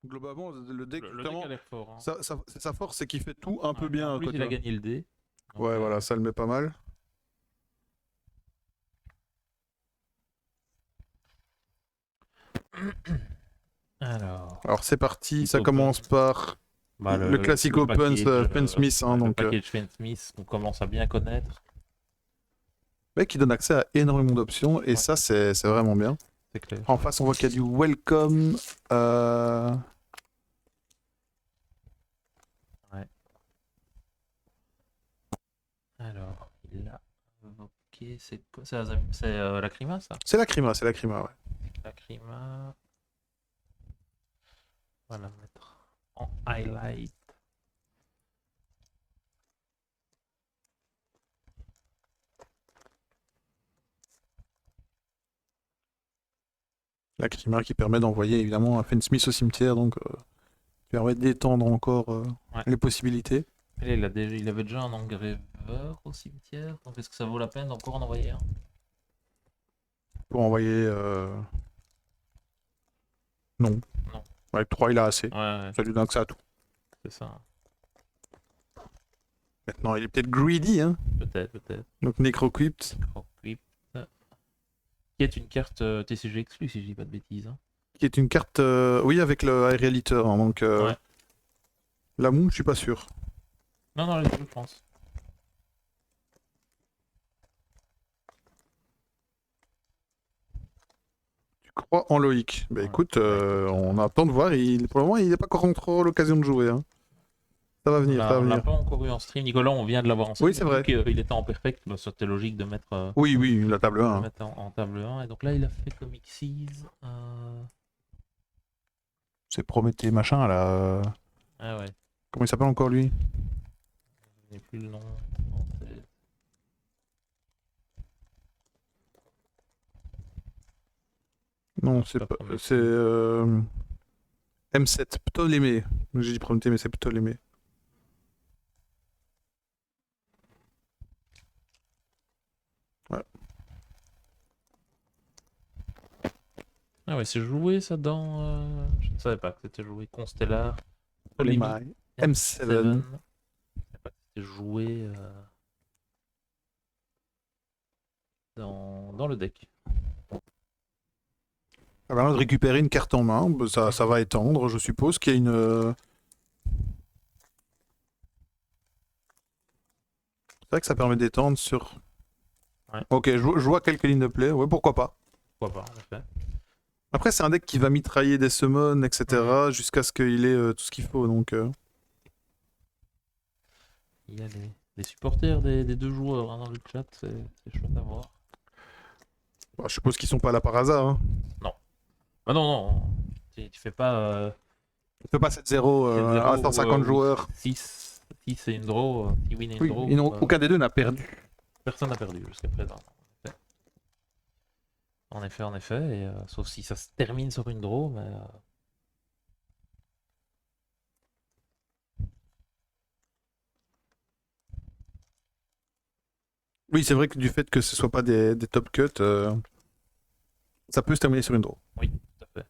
Globalement, le deck, Le deck vraiment, a l'air fort. Hein. c'est sa force, c'est qu'il fait tout un peu Ouais, bien. en plus, Quoi, tu il a vois. gagné le dé. Donc, Ouais, voilà, ça le met pas mal. Alors, Alors c'est parti, Kit ça Open. commence par Bah, le classique Open, Fen Smith. Hein, le donc, package Fenn Smith qu'on commence à bien connaître. mec, qui donne accès à énormément d'options, et Ouais, ça, c'est vraiment bien. c'est clair. En face, on voit qu'il y a du Welcome. euh, Ouais. Alors, il a invoqué. C'est quoi? C'est la Crima, ça? C'est la Crima, ouais. La Crima. On va la mettre en highlight. La Crima qui permet d'envoyer évidemment un Fen Smith au cimetière, donc qui permet d'étendre encore Ouais. les possibilités. Et là, il avait déjà un engraveur au cimetière. Donc, est-ce que ça vaut la peine d'encore en envoyer un? Pour envoyer. Non. Non. Avec 3, il a assez. Ouais, Ça lui donne accès à tout. c'est ça. Maintenant, il est peut-être greedy, hein. Peut-être, peut-être. Donc Necroquip, Necroquip. Qui est une carte TCG exclue, si je dis pas de bêtises. Hein. qui est une carte, oui, avec le Aerial Eater. Hein, donc, Ouais. la Moon, je suis pas sûr. Non, non, je pense. Tu crois en Loïc? Bah Ouais. écoute, Bah, on attend de voir. Pour le moment, il n'est pas encore trop l'occasion de jouer. Hein. Ça va venir, ça va on l'a venir. pas encore eu en stream. Nicolas, on vient de l'avoir en stream. Oui, c'est vrai. Il était en perfect. Bah, c'était logique de mettre, Oui, oui, la table 1. de le Hein. mettre en table 1. Et donc là, il a fait Comic Seas. C'est Prométhée machin là. Ah ouais, Comment il s'appelle encore lui? je n'ai plus le nom en tête. Non, C'est c'est pas pas. Prométhée. C'est M7, Ptolémée. J'ai dit Prométhée, mais c'est Ptolémée. Ouais. Ah ouais, c'est joué ça dans. Je ne savais pas que c'était joué. Constellar. Ptolémée. M7. Je ne savais pas que c'était joué dans le deck. Ah ben là, de récupérer une carte en main, bah, ça va étendre, je suppose qu'il y a une. C'est vrai que ça permet d'étendre sur. Ouais. Ok, je vois quelques lignes de play, ouais, pourquoi pas. Pourquoi pas, en effet. Après, c'est un deck qui va mitrailler des summons, etc., jusqu'à ce qu'il ait tout ce qu'il faut, donc. Il y a les supporters des deux joueurs hein, dans le chat, c'est chouette à voir. Bah, je suppose qu'ils sont pas là par hasard. Hein. Non. Ah non, non. Tu fais pas On fait pas 7-0 à 150 joueurs. 6 c'est une draw, 6 win et une Oui, draw. aucun des deux n'a perdu. Personne n'a perdu jusqu'à présent. En effet, en effet. Et, sauf si ça se termine sur une draw, mais. Oui, c'est vrai que du fait que ce soit pas des top cuts, ça peut se terminer sur une draw. Oui, tout à fait.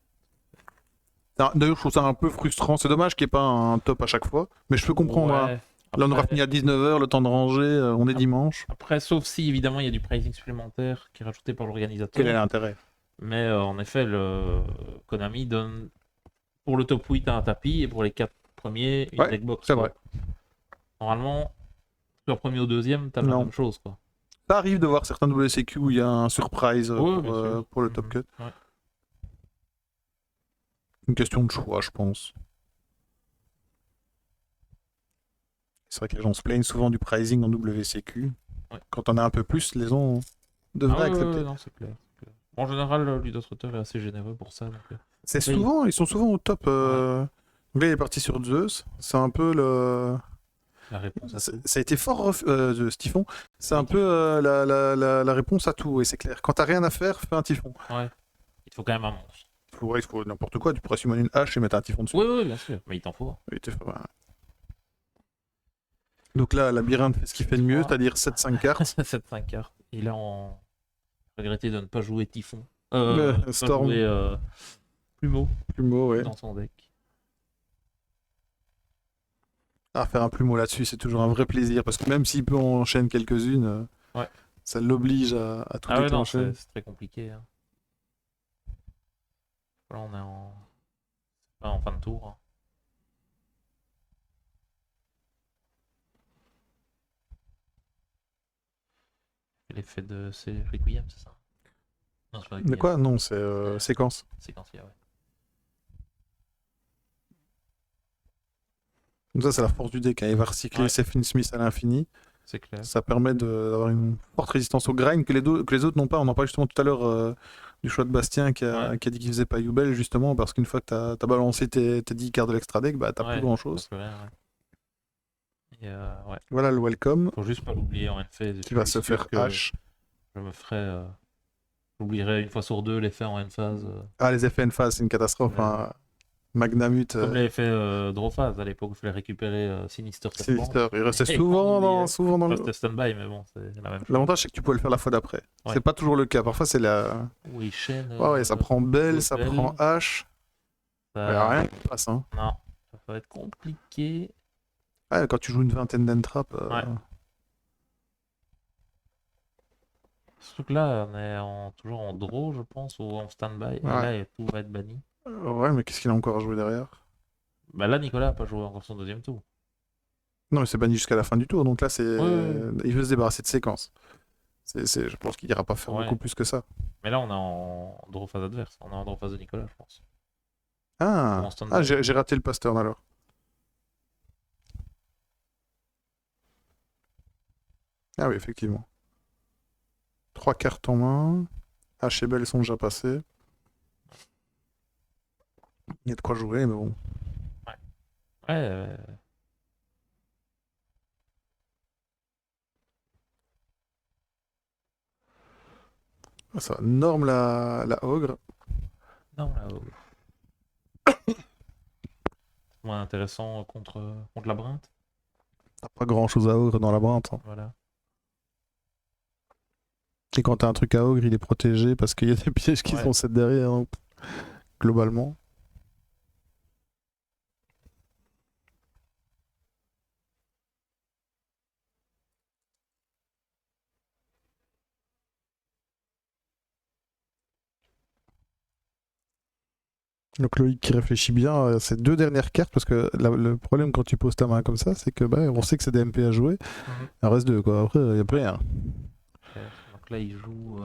D'ailleurs, je trouve ça un peu frustrant. C'est dommage qu'il n'y ait pas un top à chaque fois. Mais je peux comprendre. Hein. Ouais. Là, on aura Après, fini à 19h, le temps de ranger, on est dimanche. après, sauf si évidemment il y a du pricing supplémentaire qui est rajouté par l'organisateur. Quel est l'intérêt? Mais en effet, le Konami donne pour le top 8 un tapis et pour les 4 premiers une Ouais, deckbox. c'est quoi. vrai. Normalement, sur le premier ou deuxième, t'as la Non. même chose. Quoi. Ça arrive de voir certains WCQ où il y a un surprise Ouais, bien sûr. pour le top cut. Ouais. Une question de choix, je pense. C'est vrai que les gens se plaignent souvent du pricing en WCQ. Ouais. Quand on a un peu plus, les gens devraient accepter. Non, c'est clair. En général, Ludostructeur est assez généreux pour ça. Donc, C'est souvent, ils sont souvent au top. Donc là, il est parti sur Zeus. C'est un peu le. la réponse à tout. Ça a été fort de Typhon. C'est un peu la réponse à tout, et c'est clair. Quand t'as rien à faire, fais un Typhon. Ouais. Il te faut quand même un monstre. Il faut n'importe quoi. Tu pourrais summoner une hache et mettre un Typhon dessus. Oui, oui, bien sûr. Mais il t'en faut. Oui, ouais. Donc là, Labyrinthe fait ce qu'il fait de mieux, c'est-à-dire 7-5 cartes. 7-5 cartes. Il a regretté de ne pas jouer Typhon. Storm. Pas jouer Plumeau Plumeau, ouais. dans son deck. Ah, faire un plumeau là-dessus, c'est toujours un vrai plaisir, parce que même s'il peut en enchaîner quelques-unes, Ouais. ça l'oblige à tout Ah ouais, non, déclencher. c'est très compliqué, hein. Là, on est en fin de tour, hein. Et l'effet de... C'est Requiem, c'est ça? Non, c'est pas De Requiem. quoi? Non, c'est C'est séquence. séquencier, ouais. Comme ça, c'est la force du deck, hein. Il va recycler Ouais, Stephen Smith à l'infini. c'est clair. Ça permet d'avoir une forte résistance au grind que les autres n'ont pas. On en parlait justement tout à l'heure du choix de Bastien Ouais, qui a dit qu'il faisait pas Yubel, justement, parce qu'une fois que t'as balancé tes 10 cartes de l'extra deck, bah t'as plus ouais, grand ça chose. plus rien, ouais. Et ouais, Voilà le welcome faut juste pas l'oublier en end phase. Et qui puis va je se suis sûr faire que H. je me ferai. J'oublierai une fois sur deux l'effet en end phase. Ah, les effets en phase, c'est une catastrophe, hein. Magnamut, Comme l'effet draw phase à l'époque où il fallait récupérer Sinister Serpent. Sinister. Il restait Et on oubliait. souvent dans Enfin, le. c'était stand-by, mais bon, c'est la même chose. L'avantage, c'est que tu pouvais le faire la fois d'après. Ouais. C'est pas toujours le cas. Parfois, c'est la. Oui, chaîne. Ouais, ouais, ça prend Bell, ça Bell, prend H. Il y a ça... rien qui passe, hein. Non, ça va être compliqué. Ouais, quand tu joues une vingtaine d'entraps. Ouais. Surtout que là, on est toujours en draw, je pense, ou en stand-by. Et Ouais. là, tout va être banni. Ouais, mais qu'est-ce qu'il a encore à jouer derrière? Bah là, Nicolas n'a pas joué encore son deuxième tour. Non, mais c'est banni jusqu'à la fin du tour, donc là, c'est. Ouais, ouais, ouais. Il veut se débarrasser de séquence. Je pense qu'il ira pas faire Ouais. beaucoup plus que ça. Mais là, on est en draw phase adverse. On est en draw phase de Nicolas, je pense. Ou Ah, en stand-by. j'ai raté le pass turn alors. Ah oui, effectivement. 3 cartes en main. H et Bell sont déjà passées. Il y a de quoi jouer, mais bon. Ouais. Ouais, Ça norme la ogre. non, là, c'est moins intéressant contre Labyrinthe. T'as pas grand chose à ogre dans la brinte, hein. Voilà. Et quand t'as un truc à ogre, il est protégé parce qu'il y a des pièges qui Ouais. sont set derrière, donc, globalement. Donc Loïc qui réfléchit bien à ces deux dernières cartes, parce que le problème quand tu poses ta main comme ça, c'est que bah, on sait que c'est des MP à jouer, il en reste deux, quoi. Après, il n'y a plus rien. Donc là, il joue.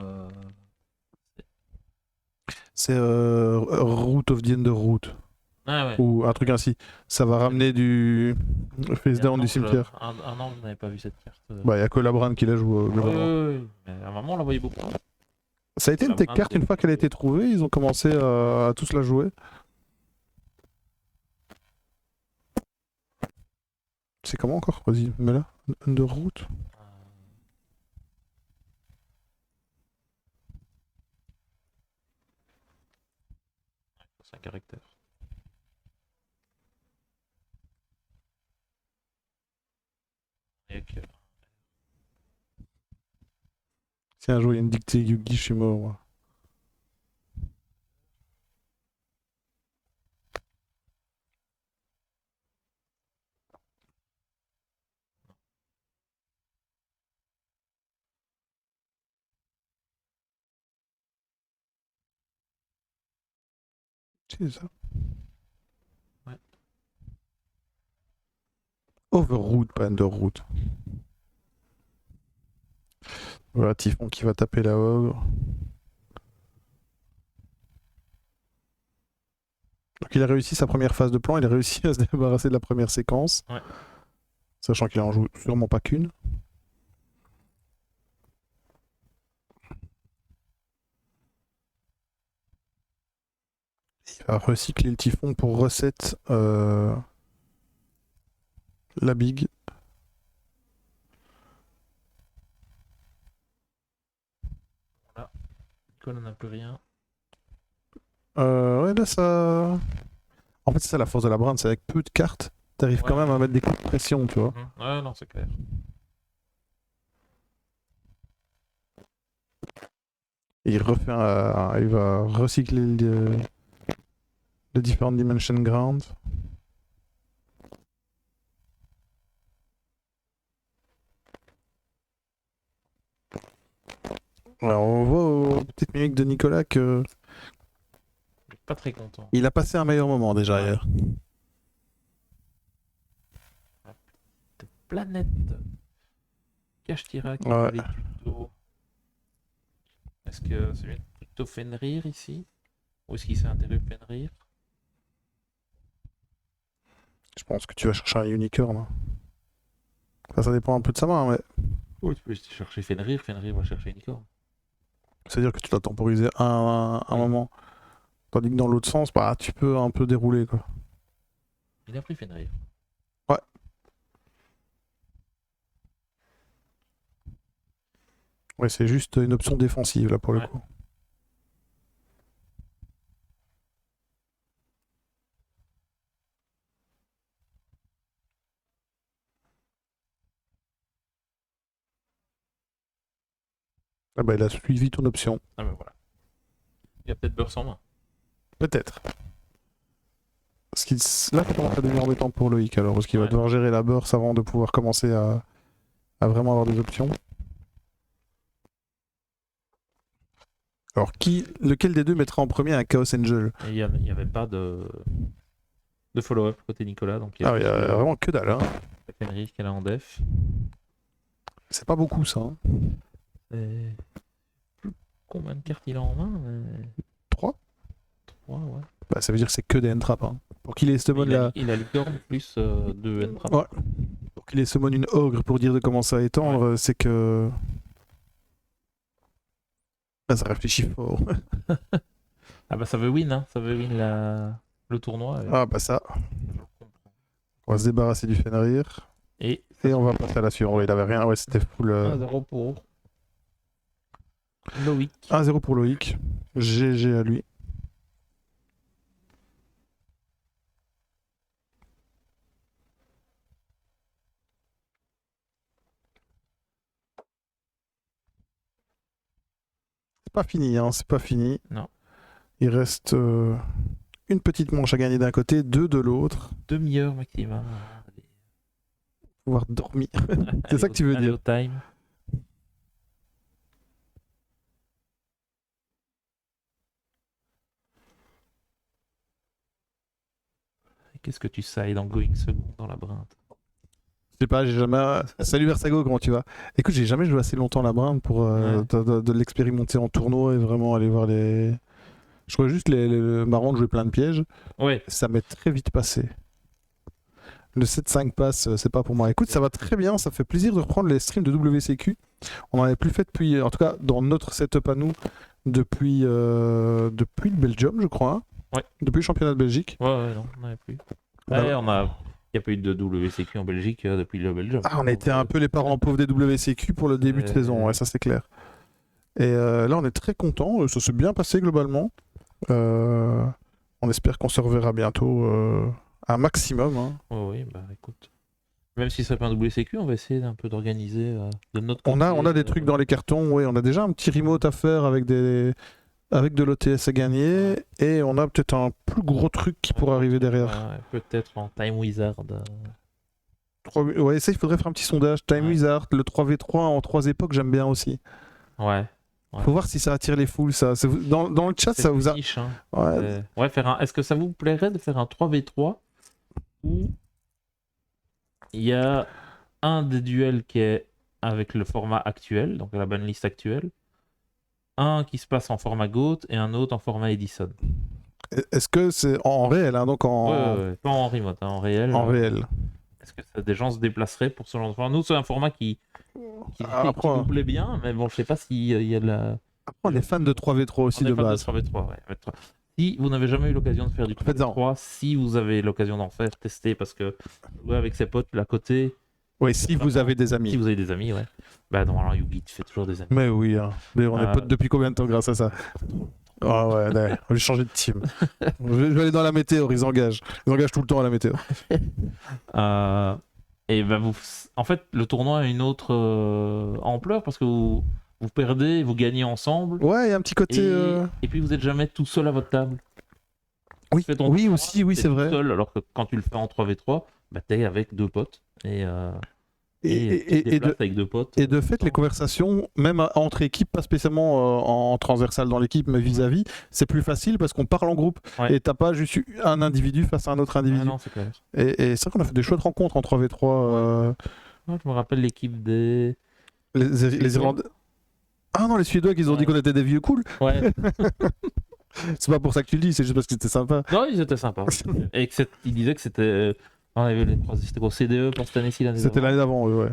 C'est Root of the Underroot, Ah ouais. ou un truc ainsi. Ça va ramener du face Et down du cimetière. Un an, vous n'avez pas vu cette carte. Bah, il n'y a que Labran qui la joue, Oui, globalement. oui, oui. Mais à un moment, on la voyait beaucoup. Ça a été une tech Labran, carte une fois qu'elle a été trouvée, ils ont commencé à tous la jouer. C'est comment encore? Vas-y, mets-la. Underroot. 5 caractères. Et que... Si un jour il y a une dictée Yugi, je suis mort, moi. C'est ça. Ouais. Overroot, pas Underroot. Voilà, Typhon qui va taper la ogre. Donc il a réussi sa première phase de plan, il a réussi à se débarrasser de la première séquence. Ouais. Sachant qu'il en joue sûrement pas qu'une. Il va recycler le Typhon pour reset la big. Voilà. Nicolas n'a plus rien. Ouais, là ça. En fait, c'est ça la force de la brinde, c'est avec peu de cartes, t'arrives quand même à mettre des coups de pression, tu vois. Ouais, non, c'est clair. Et il refait il va recycler les différentes Dimension Ground. Ouais, on voit aux petites mimiques de Nicolas que Pas très content. il a passé un meilleur moment déjà Ouais. hier. Planète. Kashtira qui Ouais. fait les tutos. Est-ce que c'est plutôt Fenrir ici? Ou est-ce qu'il s'est interrompu Fenrir? Je pense que tu vas chercher un unicorn. Hein. Enfin, ça dépend un peu de sa main, mais Oui, tu peux chercher Fenrir, Fenrir va chercher Unicorn. c'est-à-dire que tu dois temporiser un Oui. moment. Tandis que dans l'autre sens, bah, tu peux un peu dérouler, quoi. Il a pris Fenrir. Ouais. Ouais, c'est juste une option défensive, là, pour le Ouais. coup. Ah bah, il a suivi ton option. Ah ben voilà. Il a peut-être beurre sans main. Peut-être. Parce qu'il... Là, ça commence à devenir embêtant pour Loïc, alors, parce qu'il va Ouais. devoir gérer la burst avant de pouvoir commencer à vraiment avoir des options. Alors, lequel des deux mettra en premier un Chaos Angel? Et il n'y avait pas de follow-up côté Nicolas. Donc il y Ah, a il y juste, a vraiment que dalle, hein. Fenrir qui est là en def. C'est pas beaucoup, ça. Hein. Et... Combien de cartes il a en main? 3? 3, ouais. Bah, ça veut dire que c'est que des end-trap. Hein. Pour qu'il ait summon Il a licorne plus 2 end trap. Ouais. Pour qu'il ait summon une ogre pour dire de commencer à étendre, c'est que. Ah, ça réfléchit fort. Ah bah ça veut win, hein. Ça veut win le tournoi. Ah, bah ça. On va se débarrasser du Fenrir. Et Et on va passer à la suivante. Ouais, il avait rien. Ouais, c'était full. 1-0 pour Loïc. 1-0 pour Loïc. GG à lui. C'est pas fini, hein. C'est pas fini. Non. Il reste une petite manche à gagner d'un côté, 2 de l'autre. Demi-heure maximum. Pouvoir dormir. C'est ça que tu veux Allez dire. au time. Qu'est-ce que tu sais dans Going Second dans la brinde? Je sais pas, j'ai jamais. Salut Versago, comment tu vas? Écoute, j'ai jamais joué assez longtemps à la brinde pour de l'expérimenter en tournoi et vraiment aller voir les. Je crois juste le marrant de jouer plein de pièges. Ouais. Ça m'est très vite passé. Le 7-5 pass, c'est pas pour moi. Écoute, ça va très bien, ça fait plaisir de reprendre les streams de WCQ. On n'en avait plus fait depuis, en tout cas dans notre setup à nous, depuis le Belgium, je crois. Hein. Ouais. Depuis le championnat de Belgique. Ouais, non, on n'avait plus. Ah. Ouais, il n'y a pas eu de WCQ en Belgique depuis le Belgium. Ah, on a été un peu les parents pauvres des WCQ pour le début de saison, ouais, ça c'est clair. Et là, on est très content, ça s'est bien passé globalement. On espère qu'on se reverra bientôt un maximum. Hein. Oui, bah écoute. Même si ça fait un WCQ, on va essayer un peu d'organiser de notre côté. On a des trucs dans les cartons, oui, on a déjà un petit remote à faire avec de l'OTS à gagner, et on a peut-être un plus gros truc qui pourrait arriver derrière. Peut-être en Time Wizard. Ouais, ça, il faudrait faire un petit sondage. Time Wizard, le 3v3 en 3 époques, j'aime bien aussi. Ouais. Faut voir si ça attire les foules, ça. Dans le chat, ça vous a... Niche, hein. Ouais. Est-ce que ça vous plairait de faire un 3v3 où il y a un des duels qui est avec le format actuel, donc la banlist actuelle, un qui se passe en format GOAT et un autre en format Edison. Est-ce que c'est en réel, hein, donc en... Ouais, pas en remote, hein, en réel. En réel. Est-ce que des gens se déplaceraient pour ce genre de format? Nous, c'est un format qui nous plaît bien, mais bon, je sais pas s'il y a de la... Après, on est fan de 3v3 aussi de base. De 3v3, ouais. Si vous n'avez jamais eu l'occasion de faire du 3v3, si vous avez l'occasion d'en faire, tester, parce que jouer avec ses potes à côté... Oui, si vous avez des amis. Si vous avez des amis, ouais. Bah non, alors Yugi, tu fais toujours des amis. Mais oui, hein. Mais on est potes depuis combien de temps grâce à ça? Ah ouais, d'accord. On va changer de team. Je vais aller dans la météo, ils engagent. Ils engagent tout le temps à la météo. Et bah en fait, le tournoi a une autre ampleur parce que vous perdez, vous gagnez ensemble. Ouais, il y a un petit côté... Et puis vous n'êtes jamais tout seul à votre table. Oui, oui aussi, oui, c'est vrai. Seul, alors que quand tu le fais en 3v3, bah t'es avec 2 potes. Et Et tu te déplaces avec deux potes. Et de fait, les conversations, même entre équipes, pas spécialement en transversal dans l'équipe, mais vis-à-vis, c'est plus facile parce qu'on parle en groupe. Ouais. Et t'as pas juste un individu face à un autre individu. Ah non, c'est clair. Et c'est vrai qu'on a fait des chouettes rencontres en 3v3. Moi, je me rappelle l'équipe des. Les Irlandais. Ah non, les Suédois qui ont dit qu'on était des vieux cool. Ouais. C'est pas pour ça que tu le dis, c'est juste parce que c'était sympa. Non, ils étaient sympas. Et ils disaient que c'était. On avait c'était au CDE pour cette année-ci, l'année C'était l'année d'avant, ouais.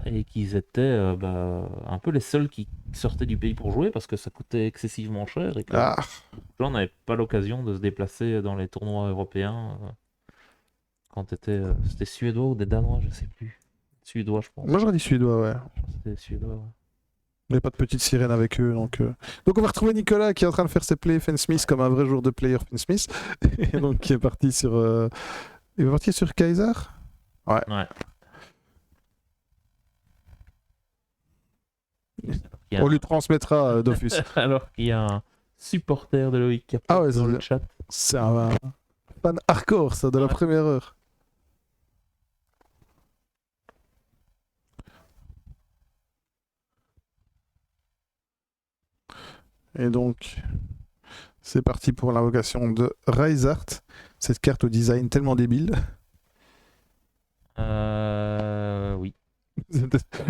et qu'ils étaient un peu les seuls qui sortaient du pays pour jouer parce que ça coûtait excessivement cher et que Ah, on n'avait pas l'occasion de se déplacer dans les tournois européens quand c'était suédois ou des danois, je sais plus. Suédois, je pense. moi j'aurais dit Suédois, ouais. Je pense que c'était suédois. Ouais. Il n'y a pas de petite sirène avec eux. Donc on va retrouver Nicolas qui est en train de faire ses plays Fenn Smith comme un vrai joueur de player Fenn Smith. Et donc qui est parti sur. Il va partir sur Kaiser. Ouais. On lui transmettra Dofus. Alors qu'il y a un supporter de Loïc qui Ah ouais, dans le chat. C'est un fan hardcore, ça, de la première heure. Et donc, c'est parti pour l'invocation de Reisart. Cette carte au design tellement débile. Oui.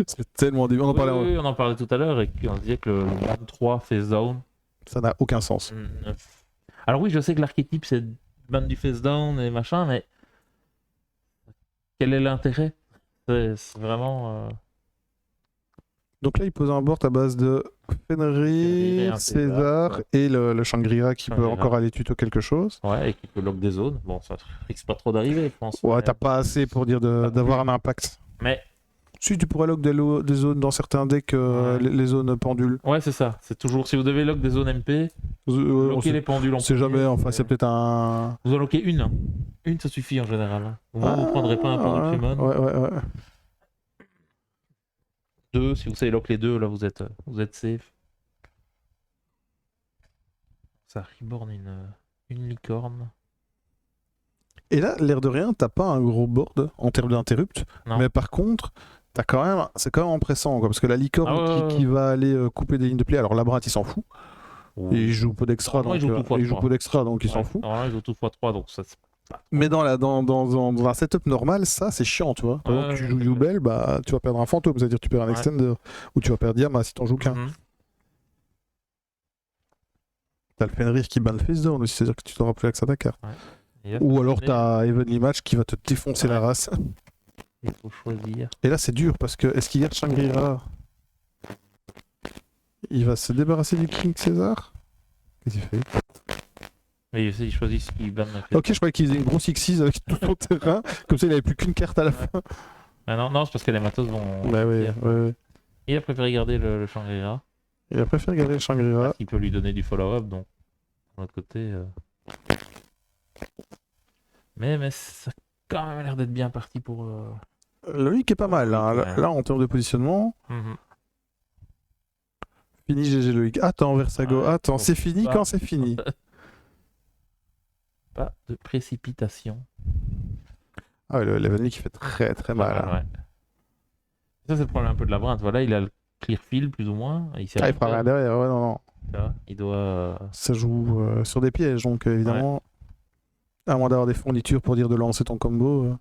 C'est tellement débile. On en parlait. Oui, on en parlait tout à l'heure et on disait que le 23 face down. Ça n'a aucun sens. Alors oui, je sais que l'archétype c'est ban du face down et machin, mais quel est l'intérêt? C'est vraiment. Donc là, il pose un board à base de Fenrir, César et le Shangri-La qui peut encore aller tuto quelque chose. Ouais, et qui peut lock des zones. Bon, ça risque pas trop d'arriver, je pense. Ouais, t'as pas assez pour dire d'avoir un impact. Mais. Si tu pourrais lock des zones dans certains decks, les zones pendules. Ouais, c'est ça. C'est toujours si vous devez lock des zones MP, locker les pendules en sait jamais, enfin, c'est peut-être un. Vous en loquez une. Hein. Une, ça suffit en général. Vous ne prendrez pas un pendule Fremon. Ouais. Deux, si vous savez lock les deux, là vous êtes safe. Ça reborn une licorne. Et là, l'air de rien, t'as pas un gros board en termes d'interrupt, mais par contre, c'est quand même empressant, quoi, parce que la licorne qui va aller couper des lignes de play, alors Labyrinthe il s'en fout. Et il joue peu d'extra, donc il s'en fout. Alors là, il joue tout x3, donc ça. Mais dans un setup normal, ça c'est chiant, tu vois. Par exemple, tu joues Yubel, bah tu vas perdre un fantôme, c'est-à-dire tu perds un extender, ou tu vas perdre Diama si t'en joues qu'un. T'as le Fenrir qui ban le face down aussi, c'est-à-dire que tu t'auras plus accès à ta carte. Ou alors t'as Evenly Match qui va te défoncer la race. Il faut choisir. Et là c'est dur parce que est-ce qu'il garde Shangri-La? Il va se débarrasser du King César? Qu'est-ce qu'il fait? Oui, il choisit ce qu'il banne. Ok, je croyais qu'il faisait une grosse X6 avec tout son terrain, comme ça il avait plus qu'une carte à la fin. Ah non, c'est parce que les matos vont. Bah ouais. Il a préféré garder le Shangri-La. Il a préféré garder le Shangri-La. Il peut lui donner du follow-up, donc. De l'autre côté. Mais ça a quand même l'air d'être bien parti pour. Loïc est pas mal, hein. Là en termes de positionnement. Fini GG Loïc. Attends, Versago, attends, c'est fini quand c'est fini. Pas de précipitation. Ah ouais, l'Evenly qui fait très très mal. Ouais. Ça, c'est le problème un peu de Labyrinthe. Voilà, il a le clear field plus ou moins. Il fera rien derrière, ouais, non. Il doit. Ça joue sur des pièges, donc évidemment. Ouais. À moins d'avoir des fournitures pour dire de lancer ton combo.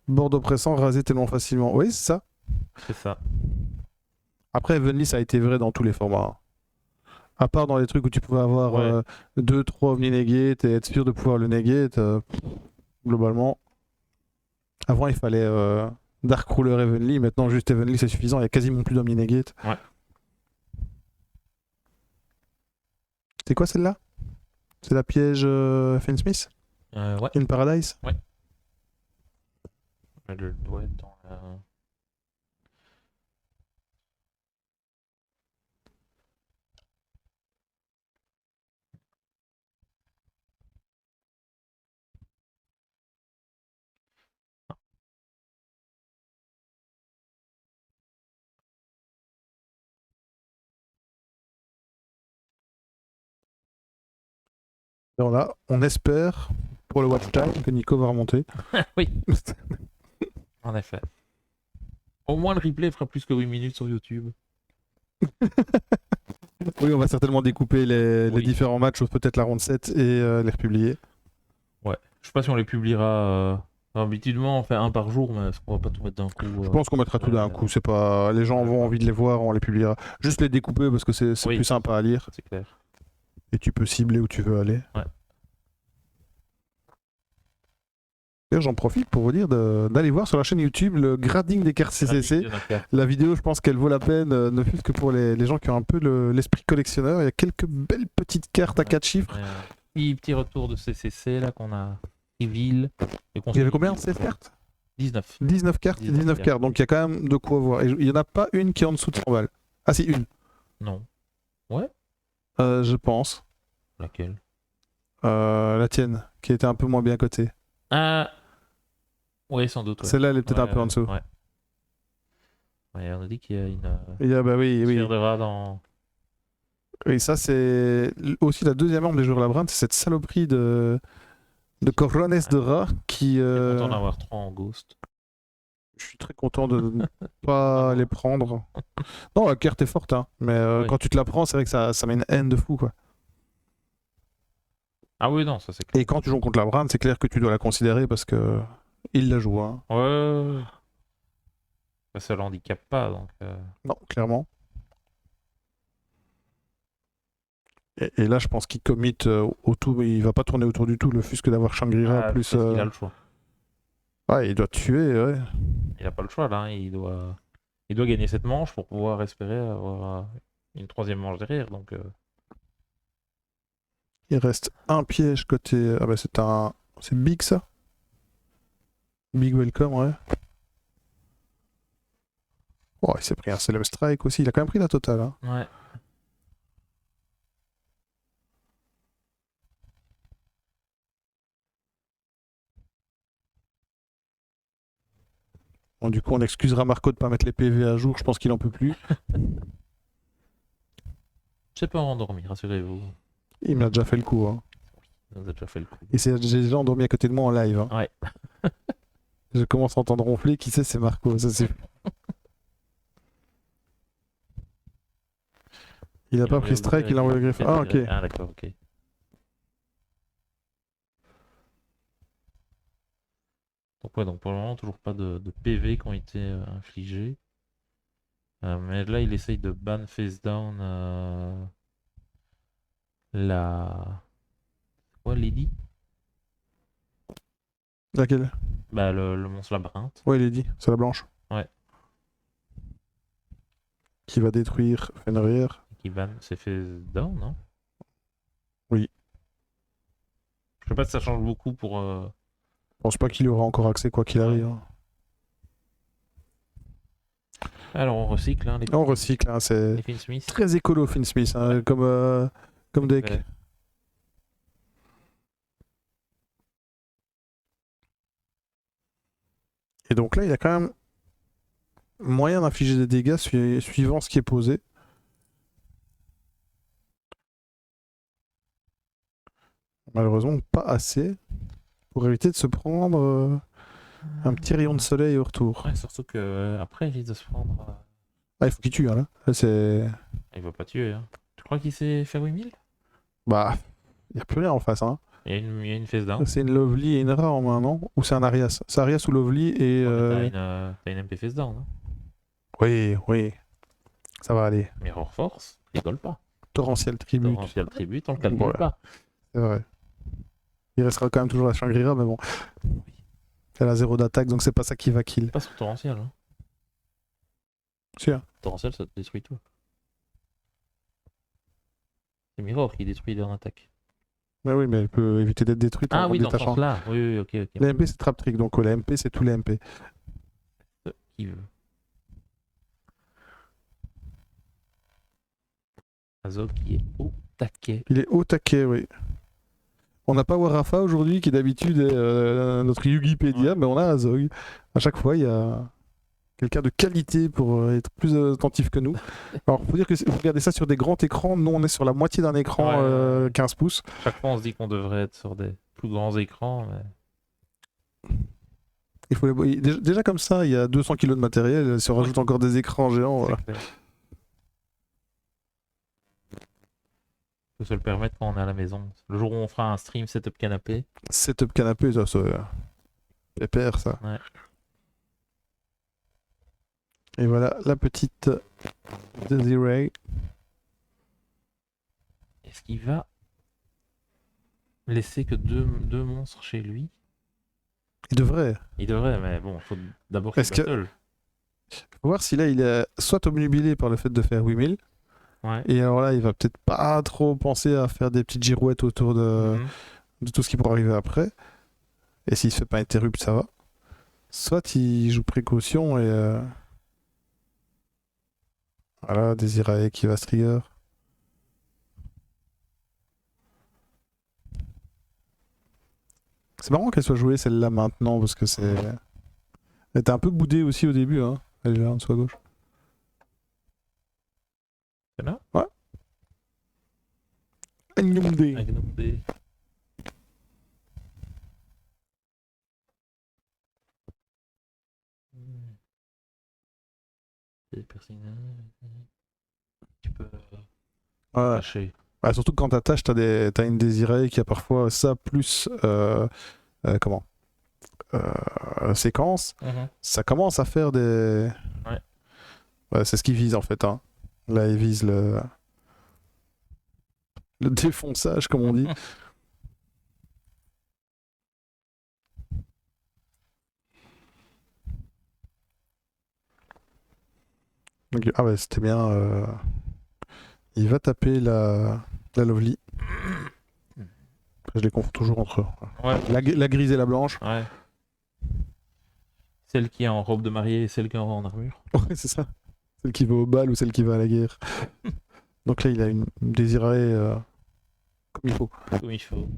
Board oppressant, rasé tellement facilement. Oui, c'est ça. C'est ça. Après, Evenly, ça a été vrai dans tous les formats. À part dans les trucs où tu pouvais avoir 2-3 Omni Negate et être sûr de pouvoir le negate, globalement. Avant, il fallait Dark Ruler Evenly. Maintenant, juste Evenly, c'est suffisant. Il n'y a quasiment plus d'Omni Negate. Ouais. C'est quoi celle-là? C'est la piège Fenn Smith? Ouais. In Paradise? Ouais. Elle doit être dans la. Alors là, on espère pour le watch time que Nico va remonter. Oui. En effet. Au moins le replay fera plus que 8 minutes sur YouTube. Oui, on va certainement découper les Oui. différents matchs, peut-être la ronde 7 et les republier. Ouais. Je sais pas si on les publiera. Habituellement, on fait un par jour, mais on va pas tout mettre d'un coup. Je pense qu'on mettra tout d'un coup. C'est pas... Les gens ont envie de les voir, on les publiera. Juste les découper parce que c'est Oui. plus sympa à lire. C'est clair. Et tu peux cibler où tu veux aller. Ouais. D'ailleurs, j'en profite pour vous dire d'aller voir sur la chaîne YouTube le grading des cartes CCC. La vidéo, je pense qu'elle vaut la peine, ne fût-ce que pour les gens qui ont un peu l'esprit collectionneur. Il y a quelques belles petites cartes à 4 chiffres. Petit retour de CCC là qu'on a. Reveal. Il y avait combien de ces cartes? 19. 19 cartes, 19 cartes. Donc il y a quand même de quoi voir. Et il n'y en a pas une qui est en dessous de 100 balles. Ah si, une. Non. Ouais. Je pense. Laquelle? La tienne, qui était un peu moins bien cotée. Ah. Oui, sans doute. Ouais. Celle-là, elle est peut-être un peu en dessous. Ouais. Ouais, on a dit qu'il y a une. Il y a, bah oui, oui. Sphère de rat dans. Oui, ça c'est aussi la deuxième arme des joueurs labyrinthe, c'est cette saloperie de corones de rat qui. Je suis content d'avoir 3 en ghost. Je suis très content de ne pas les prendre. Non, la carte est forte, hein, mais Oui. quand tu te la prends, c'est vrai que ça met une haine de fou, quoi. Ah oui, non, ça c'est clair. Et quand tu joues contre labyrinthe, c'est clair que tu dois la considérer parce que il la joue, hein. Ouais. Ça l'handicape pas, donc. Non, clairement. Et là, je pense qu'il commit autour, il va pas tourner autour du tout, le fusque d'avoir Shangri-La plus. Il a le choix. Ouais, il doit tuer, ouais. Il a pas le choix là, hein. Il doit gagner cette manche pour pouvoir espérer avoir une 3e manche derrière. Donc. Il reste un piège côté. Ah bah c'est Big ça. Big Welcome, ouais. Oh, il s'est pris un Solemn Strike aussi. Il a quand même pris la totale, hein. Ouais. Bon, du coup, on excusera Marco de pas mettre les PV à jour. Je pense qu'il en peut plus. Je sais pas endormir, rassurez-vous. Il m'a déjà fait le coup, hein. Il nous a déjà fait le coup. Et j'ai déjà endormi à côté de moi en live, hein. Ouais. Je commence à entendre ronfler. Qui c'est? C'est Marco. Ça, c'est... Il a pas pris strike, il a envoyé le greffe. Ah, ok. Ah, d'accord, ok. Donc, ouais, donc pour le moment, toujours pas de PV qui ont été infligés. Mais là, il essaye de ban face down la. Quoi, Lady? Laquelle? Bah, le monstre labyrinthe. Ouais, il est dit. C'est la blanche. Ouais. Qui va détruire Fenrir. Qui ban, c'est face down, non? Oui. Je sais pas si ça change beaucoup pour. Je pense pas qu'il y aura encore accès quoi qu'il arrive, hein. Alors, on recycle, hein, On recycle, hein, c'est les Finsmith. très écolo Finsmith, hein, Ouais. comme deck. Ouais. Et donc là, il y a quand même moyen d'infliger des dégâts suivant ce qui est posé. Malheureusement, pas assez pour éviter de se prendre un petit rayon de soleil au retour. Ouais, surtout que après il risque de se prendre. Ah, il faut qu'il tue, hein, là. Là, c'est... Il va pas tuer, hein. Tu crois qu'il s'est fait 8000? Bah, il n'y a plus rien en face, hein. Il y a une face down. C'est une Lovely et une Ra en main, non? Ou c'est un Arias? C'est Arias ou Lovely et... T'as une MP face down, hein. Oui, oui. Ça va aller. Mirror Force, rigole pas. Torrentiel Tribute. Torrential Tribute, on le calcule Voilà. pas. C'est vrai. Il restera quand même toujours la Shangri-La, mais bon. Elle a 0 d'attaque, donc c'est pas ça qui va kill. Pas sur Torrential, hein. Si, hein. Torrential, ça te détruit tout. C'est Mirror qui détruit leur attaque. Mais oui, mais elle peut éviter d'être détruite Ah en oui, dans ce détachant. sens-là. Oui, ok. La MP, c'est Trap Trick, donc la MP, c'est tous les MP. Qui veut. Azog qui est au taquet. Il est au taquet, oui. On n'a pas Warafa aujourd'hui, qui d'habitude est notre Yugipédia, mais on a Azog. À chaque fois, il y a quelqu'un de qualité pour être plus attentif que nous. Alors, faut dire que si vous regardez ça sur des grands écrans, nous, on est sur la moitié d'un écran 15 pouces. Chaque fois, on se dit qu'on devrait être sur des plus grands écrans, mais. Il faut déjà comme ça, il y a 200 kilos de matériel. Si on rajoute encore des écrans géants, voilà. C'est clair. Faut se le permettre quand on est à la maison. Le jour où on fera un stream setup canapé. Setup canapé, ça, c'est pépère, ça. Ouais. Et voilà la petite Desiree. Est-ce qu'il va laisser que deux monstres chez lui? Il devrait. Il devrait, mais bon, faut d'abord qu'il Est-ce que- battle. Faut voir si là, il est soit obnubilé par le fait de faire 8000. Ouais. Et alors là, il va peut-être pas trop penser à faire des petites girouettes autour de tout ce qui pourra arriver après. Et s'il se fait pas interrupt, ça va. Soit il joue précaution et voilà, Desiree qui va se trigger. C'est marrant qu'elle soit jouée celle-là maintenant parce que c'est. Elle était un peu boudée aussi au début, hein. Elle est là en dessous à gauche. C'est là? Ouais. Agnondé. Agnondé. Des personnages. Tu peux Ouais. lâcher. Ouais, surtout que quand t'attaches, t'as une Désirée qui a parfois ça plus comment séquence. Ça commence à faire des. Ouais. Ouais, c'est ce qu'il vise en fait. Hein. Là, il vise le défonçage, comme on dit. Donc, ah ouais, c'était bien. Il va taper la Lovely. Je les confonds toujours entre eux. Ouais. La grise et la blanche. Ouais. Celle qui est en robe de mariée et celle qui est en armure. Ouais, c'est ça. Celle qui va au bal ou celle qui va à la guerre. Donc là, il a une Désirée comme il faut. Comme il faut.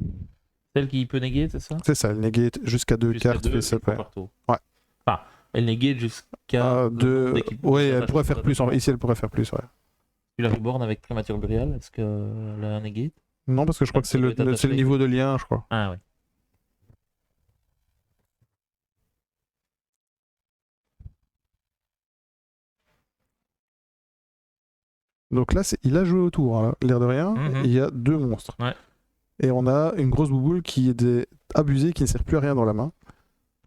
Celle qui peut néguer, c'est ça? C'est ça, elle negate jusqu'à 2 Jusqu'à cartes. deux, Et ça il faut peut- par tour. Ouais. Enfin, elle néguait jusqu'à le deux... nombre d'équipements Oui, qui elle s'attachent pourrait sur faire la plus. tête. Ici, elle pourrait faire plus, ouais. Tu la reborn avec Prémature Burial, est-ce qu'elle a un negate? Non, parce que je crois que c'est Ça doit être c'est le attaché. niveau de lien, je crois. Ah ouais. Donc là, il a joué au tour, hein, l'air de rien. Mhm. Il y a 2 monstres. Ouais. Et on a une grosse bouboule qui est abusée, qui ne sert plus à rien dans la main.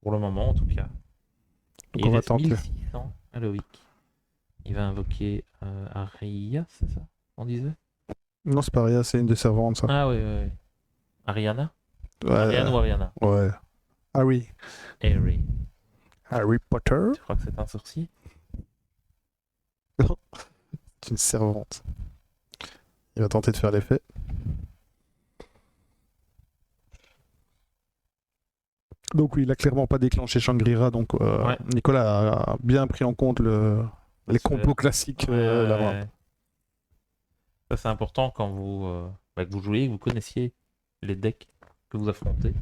Pour le moment, en tout cas. Donc Il on va reste tenter. 1600 à Loïc. Il va invoquer Aria, c'est ça? On disait? Non, c'est pas rien, c'est une des servantes, ça. Ah oui, oui, oui. Ariana? Ouais, Ariane ou Ariana? ouais. Harry. Harry. Harry Potter. Tu crois que c'est un sorcier? C'est une servante. Il va tenter de faire l'effet. Donc oui, il a clairement pas déclenché Shangri-La, donc Ouais. Nicolas a bien pris en compte les compos classiques. la main. Ouais. Ça, c'est important quand que vous jouez, que vous connaissiez les decks que vous affrontez.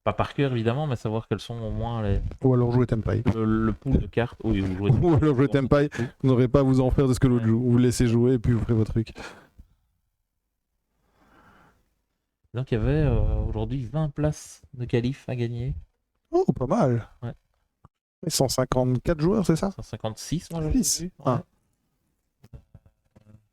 Pas par cœur, évidemment, mais savoir quels sont au moins Ou alors jouer Tempai. le pool de cartes. Oui, vous jouez. Ou alors jouer Tempai. Vous n'aurez pas à vous en faire de ce que l'autre Ouais. joue. Vous laissez jouer et puis vous ferez votre truc. Donc, il y avait aujourd'hui 20 places de qualif à gagner. Oh, pas mal. Ouais. Et 154 joueurs, c'est ça? 156, moi, j'avais Six. vu. Ouais. Ah.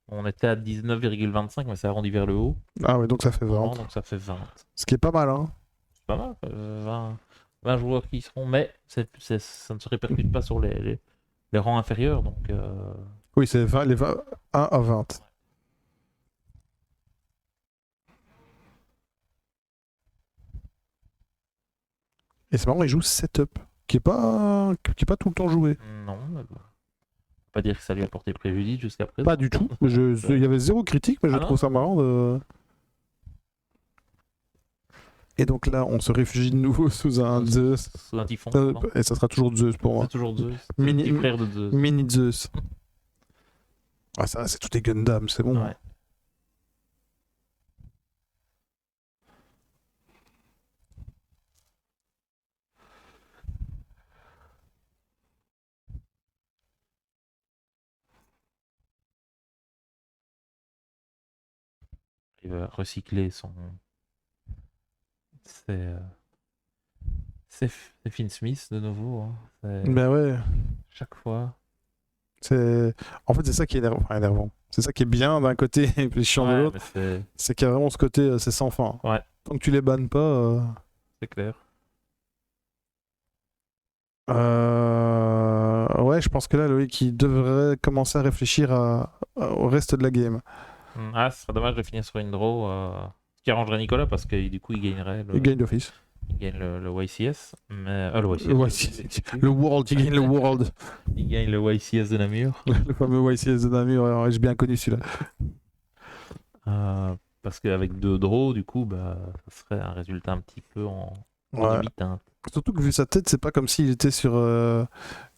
On était à 19,25, mais ça a rendu vers le haut. Ah ouais, donc ça fait 20. Donc, ça fait 20. Ce qui est pas mal, hein. C'est pas mal, 20 joueurs qui y seront, mais ça ne se répercute pas sur les rangs inférieurs. Donc, Oui, c'est 20, les 20, 1 à 20. Et c'est marrant, il joue setup, qui est pas tout le temps joué. non, mais bon. Faut pas dire que ça lui a porté préjudice jusqu'à présent. Pas du tout. Il y avait zéro critique, mais je Ah trouve non. ça marrant de. Et donc là, on se réfugie de nouveau sous un Zeus. Sous un typhon. non Et ça sera toujours Zeus pour moi. C'est toujours Zeus. C'est Mini- le petit frère de Zeus. Mini Zeus. Ah, ça, c'est tout des Gundam, c'est bon. Ouais. Il va recycler ses C'est Finn Smith de nouveau. Hein. Ben ouais, Chaque fois. en fait c'est ça qui est énervant. C'est ça qui est bien d'un côté et puis chiant de Ouais, l'autre, mais c'est qu'il y a vraiment ce côté c'est sans fin. Ouais, Tant que tu les bannes pas. c'est clair. Ouais, je pense que là, Loïc, il devrait commencer à réfléchir au reste de la game. Ah, ce serait dommage de finir sur une draw. Ce qui arrangerait Nicolas parce que du coup, il gagnerait Il gagne d'office. il gagne le YCS. Mais, le YCS. Le World, il gagne le World. Il gagne le YCS de Namur. Le fameux YCS de Namur, j'ai bien connu celui-là. Parce qu'avec 2 draws, du coup, bah, ça serait un résultat un petit peu en Ouais. demi-teinte. Surtout que vu sa tête, c'est pas comme s'il était sur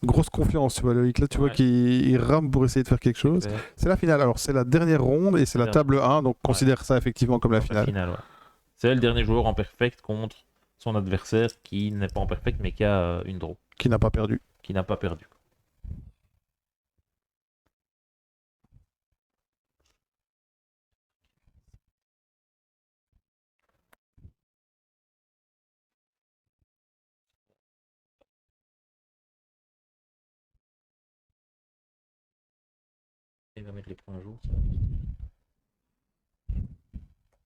grosse confiance, tu vois, Loïc. Là, tu vois Ouais. qu'il rame pour essayer de faire quelque chose. Clair. C'est la finale. Alors, c'est la dernière ronde et c'est la table 1, donc considère ça effectivement comme la finale. Ouais. C'est le dernier joueur en perfect contre son adversaire qui n'est pas en perfect mais qui a une draw, Qui n'a pas perdu. qui n'a pas perdu. Il va mettre les points à jour. Ça.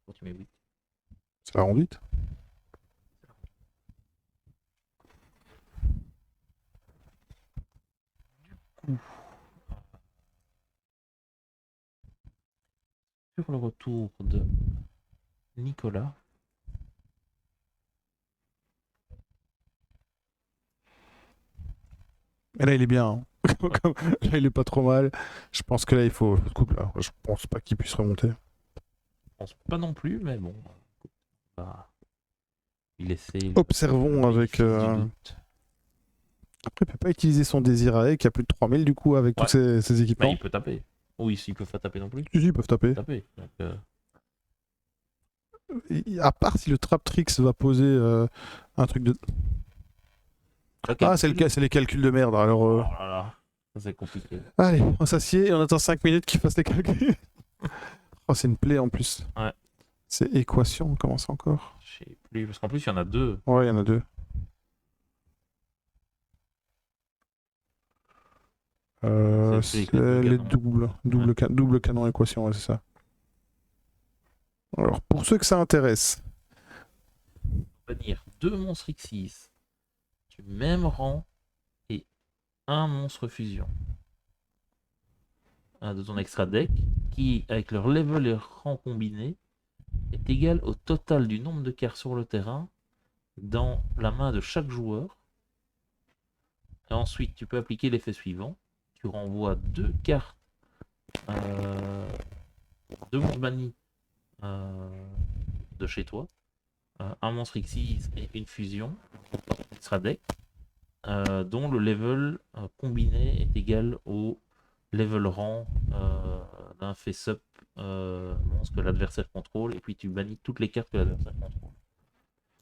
Quand tu mets 8. C'est la ronde 8. Sur le retour de Nicolas. Et là, il est bien. Hein. Là, il est pas trop mal. Je pense que là, il faut. Coupe là. Je pense pas qu'il puisse remonter. Je pense pas non plus, mais bon. Bah, il essaie. Observons avec. Après, il peut pas utiliser son Desirae qui a plus de 3000 du coup avec tous ses Bah, équipements. il peut taper. Oui, ils peuvent pas taper non plus. Si, ils peuvent taper. Donc, À part si le Trap Tricks va poser un truc de. Ah, c'est les calculs de merde. Alors. Oh là là, ça c'est compliqué. Allez, on s'assied et on attend 5 minutes qu'il fasse les calculs. Oh, c'est une plaie en plus. Ouais. C'est équation, on commence encore. Je sais plus, parce qu'en plus il y en a 2. Ouais, il y en a 2. C'est les double canon équation, ouais, c'est ça. Alors, pour ceux que ça intéresse. On va dire 2 monstres X6 du même rang et un monstre fusion. De ton extra deck qui, avec leur level et leur rang combiné, est égal au total du nombre de cartes sur le terrain dans la main de chaque joueur. Et ensuite, tu peux appliquer l'effet suivant. Tu renvoies 2 cartes, 2 monstres bannis de chez toi, un monstre X6 et une fusion, extra deck, dont le level combiné est égal au level rang d'un face-up monstre que l'adversaire contrôle, et puis tu bannis toutes les cartes que l'adversaire contrôle.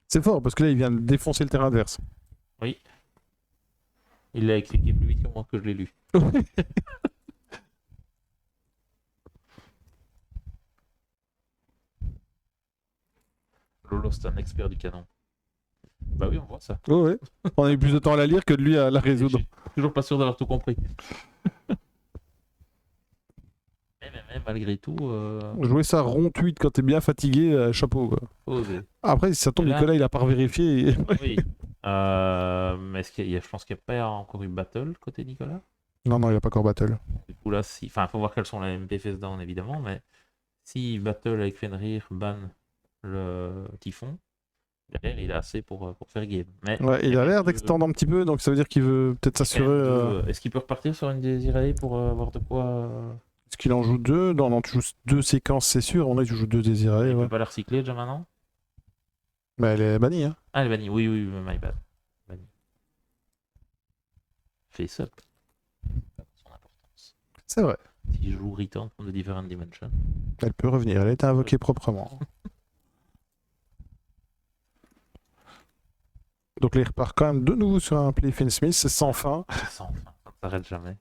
C'est fort parce que là, il vient de défoncer le terrain adverse. Oui. Il l'a expliqué plus vite que moi que je l'ai lu. Lolo, c'est un expert du canon. Bah oui, on voit ça. Oh, ouais. On a eu plus de temps à la lire que de lui à la résoudre. Je suis toujours pas sûr d'avoir tout compris. mais malgré tout. Jouer ça rond 8 quand t'es bien fatigué, chapeau. Quoi. Osé. Après, si ça tombe, Là... Nicolas, il a pas vérifié. Et... Oui. Mais je pense qu'il n'y a pas encore eu battle côté Nicolas. Non, il n'y a pas encore battle. Du coup, là, enfin, faut voir quelles sont les MP face down évidemment, mais si battle avec Fenrir ban le Typhon, derrière il a assez pour faire game. Mais ouais, il a l'air d'extendre un petit peu, donc ça veut dire qu'il veut peut-être s'assurer. Est-ce qu'il peut repartir sur une Desiree pour avoir de quoi. Est-ce qu'il en joue 2? Non, tu joues 2 séquences, c'est sûr. On a tu joues 2 Désirés. Il ouais. peut pas la recycler déjà maintenant? Mais elle est bannie, hein. Ah, elle est bannie, oui, my bad. Bannie. Face up. Son importance. C'est vrai. Si je joue Return from the Different Dimension. Elle peut revenir, elle a été invoquée proprement. Donc là, il repart quand même de nouveau sur un play Finn Smith, c'est sans fin. C'est sans fin, ça ne s'arrête jamais.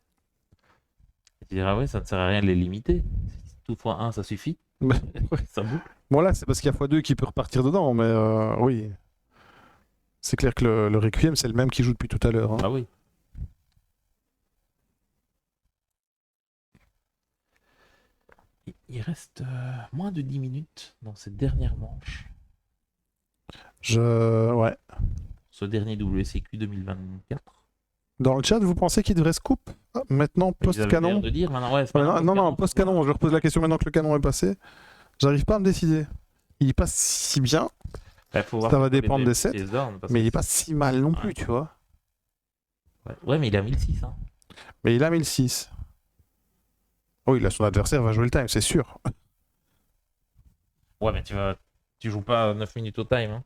Et tu diras, ouais, ça ne sert à rien de les limiter. Si tout fois 1, ça suffit. Ouais. Ça boucle. Bon, là, c'est parce qu'il y a x2 qui peut repartir dedans, mais oui. C'est clair que le Requiem, c'est le même qui joue depuis tout à l'heure. Hein. Ah oui. Il reste moins de 10 minutes dans cette dernière manche. Ouais. Ce dernier WCQ 2024. Dans le chat, vous pensez qu'il devrait scoop maintenant, Ils avaient l'air post-canon? de dire maintenant, ouais, c'est Ouais, pas non, post-canon. Je repose la question maintenant que le canon est passé. J'arrive pas à me décider. Il passe si bien, Faut voir ça va les dépendre des sets, les zones, parce mais que il est pas si mal non plus, Ouais. tu vois. Ouais, mais il est à 1006. Hein. Mais il a 1006. Oh, son adversaire va jouer le time, c'est sûr. Ouais, mais tu joues pas 9 minutes au time. Hein.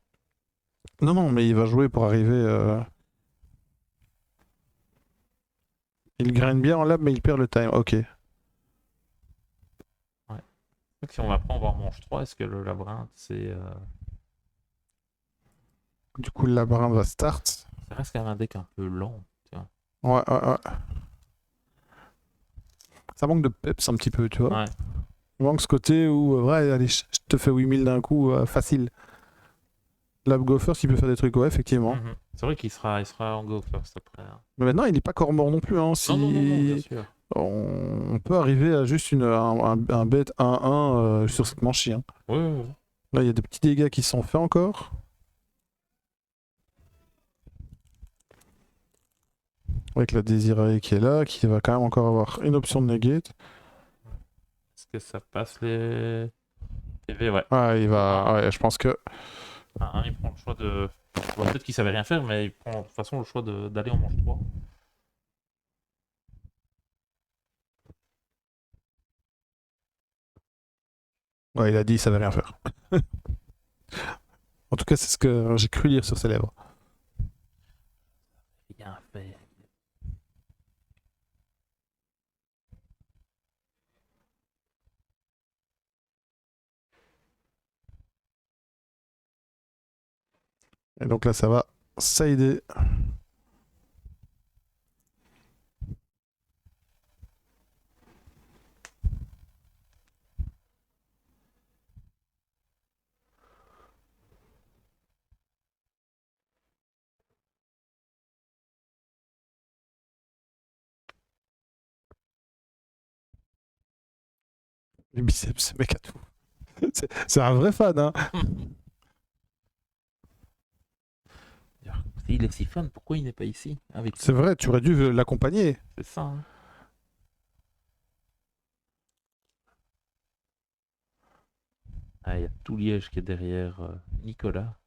Non, mais il va jouer pour arriver. Il grind bien en lab, mais il perd le time. Ok. Donc, si on va prendre en manche 3, est-ce que le labyrinthe, c'est. Du coup, le labyrinthe va start. Ça reste quand même un deck un peu lent. Ouais. Ça manque de peps un petit peu, tu vois. Ouais. Il manque ce côté où, ouais, allez, je te fais 8000 d'un coup, facile. Lab Go First, il peut faire des trucs, ouais, effectivement. Mhm. C'est vrai qu'il sera en go first après. Hein. Mais maintenant, il est pas corps mort non plus. Hein. Si Non, bien sûr. on peut arriver à juste un bet 1-1 sur cette manche-ci. Hein. Ouais. Là, il y a des petits dégâts qui sont faits encore. Avec la Désirée qui est là, qui va quand même encore avoir une option de negate. Est-ce que ça passe les PV? Ouais. Ah, ouais, je pense que. Il prend le choix de. Bon, peut-être qu'il savait rien faire, mais il prend de toute façon le choix d'aller en manche 3. Ouais, il a dit il savait rien faire. En tout cas, c'est ce que j'ai cru lire sur ses lèvres. Bien fait. Et donc là, ça va sider. Les biceps, ce mec a tout. C'est un vrai fan, hein. Il est si fun, pourquoi il n'est pas ici avec C'est vrai, tu aurais dû l'accompagner. C'est ça. Hein. Il y a tout Liège qui est derrière Nicolas.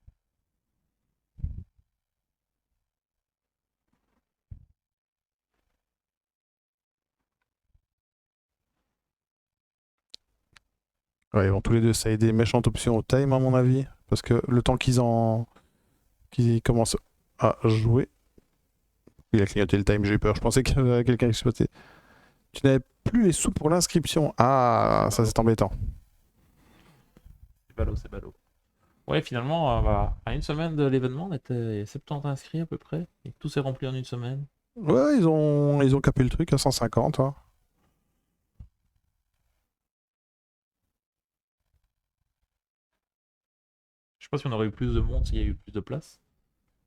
Ouais, ils vont tous les deux sider méchante option au time, à mon avis. Parce que le temps qu'ils commencent à jouer. Il a clignoté le time, j'ai eu peur. Je pensais qu'il y avait quelqu'un qui exploitait. Tu n'avais plus les sous pour l'inscription. Ah, ça c'est embêtant. C'est ballot. Ouais, finalement, à une semaine de l'événement, on était 70 inscrits à peu près. Et tout s'est rempli en une semaine. Ouais, ils ont capé le truc à 150. Hein. Je sais pas si on aurait eu plus de monde s'il y a eu plus de place.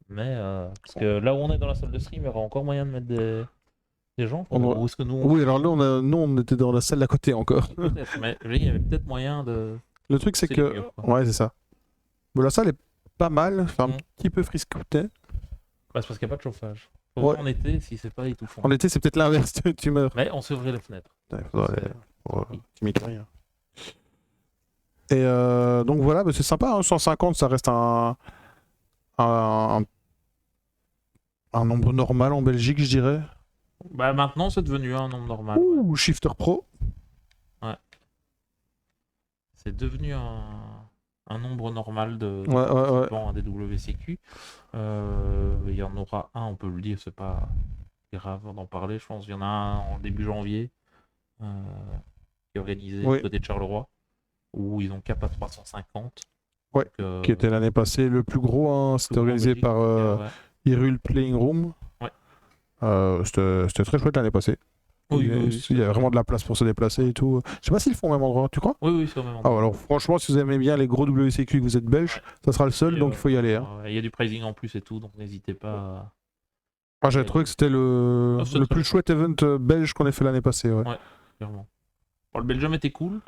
Mais parce que là où on est dans la salle de stream, il y aura encore moyen de mettre des gens. Ou est-ce que nous, Oui, alors là, on était dans la salle d'à côté encore. peut-être, mais il y avait peut-être moyen de. Le truc, c'est C'est que. les murs, quoi. Ouais, c'est ça. Bon, la salle est pas mal, enfin, un Mm. petit peu friscoutée. Bah, c'est parce qu'il n'y a pas de chauffage. Faut Ouais. voir en été si c'est pas étouffant. En été, c'est peut-être l'inverse, tu meurs. Mais on s'ouvrait les fenêtres. Tu m'y rien. Et donc voilà, bah, c'est sympa, hein, 150, ça reste un nombre normal en Belgique, je dirais. Bah maintenant c'est devenu un nombre normal. Ouais. Ouh, Shifter Pro. C'est devenu un nombre normal de Ouais. participants à des WCQ. Il y en aura un, on peut le dire, c'est pas grave d'en parler, je pense. Il y en a un en début janvier qui est organisé Oui. du côté de Charleroi, où ils ont cap à 350. Ouais, Donc, qui était l'année passée le plus gros, hein, c'était organisé Belgique, par ouais. Hyrule Playing Room. Ouais. C'était très chouette l'année passée. Oui, oui, Il y a vraiment de la place pour se déplacer et tout. Je sais pas s'ils font au même endroit, tu crois? oui, oui, c'est au même Ah, endroit. alors franchement, si vous aimez bien les gros WCQ et que vous êtes belge, ça sera le seul, Et, donc il faut y aller. Hein. Il y a du pricing en plus et tout, donc n'hésitez pas à... Moi, j'avais trouvé que c'était Ah, c'est le très plus bien. chouette event belge qu'on ait fait l'année passée. Ouais. Ouais, clairement. Bon, le Belgium était cool,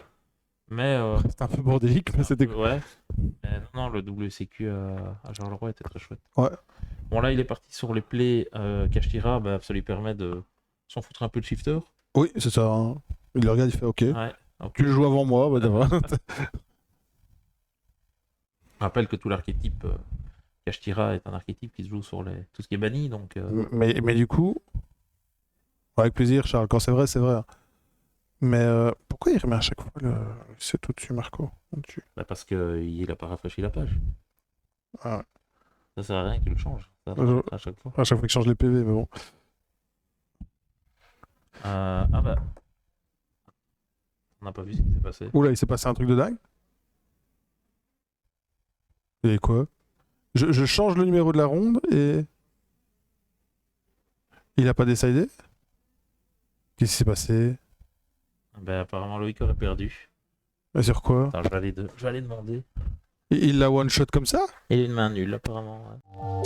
mais... C'était un peu bordélique, mais c'était cool. Ouais. Mais non, le WCQ à Charleroi était très chouette. Ouais. Bon, là, il est parti sur les plays Kashtira, bah, ça lui permet de s'en foutre un peu de shifter. Oui, c'est ça. Hein. Il le regarde, il fait OK. Ouais. Donc, Tu le joues avant moi, bah d'accord. je rappelle que tout l'archétype Kashtira est un archétype qui se joue sur tout ce qui est banni, donc... mais du coup, avec plaisir, Charles. Quand c'est vrai, c'est vrai. Mais pourquoi il remet à chaque fois c'est tout dessus, Marco au-dessus. bah, parce qu'il a pas rafraîchi la page. Ah ouais. Ça sert à rien qu'il le change. Ça Je- à chaque fois. À chaque fois qu'il change les PV, mais bon. Ah bah... On n'a pas vu ce qui s'est passé. Oula, il s'est passé un truc de dingue. Et quoi? Je change le numéro de la ronde et. Il a pas décidé? Qu'est-ce qui s'est passé? Bah, apparemment, Loïc aurait perdu. Mais sur quoi? Attends, je vais aller demander. Il l'a one shot comme ça? Il a une main nulle, apparemment. Ouais.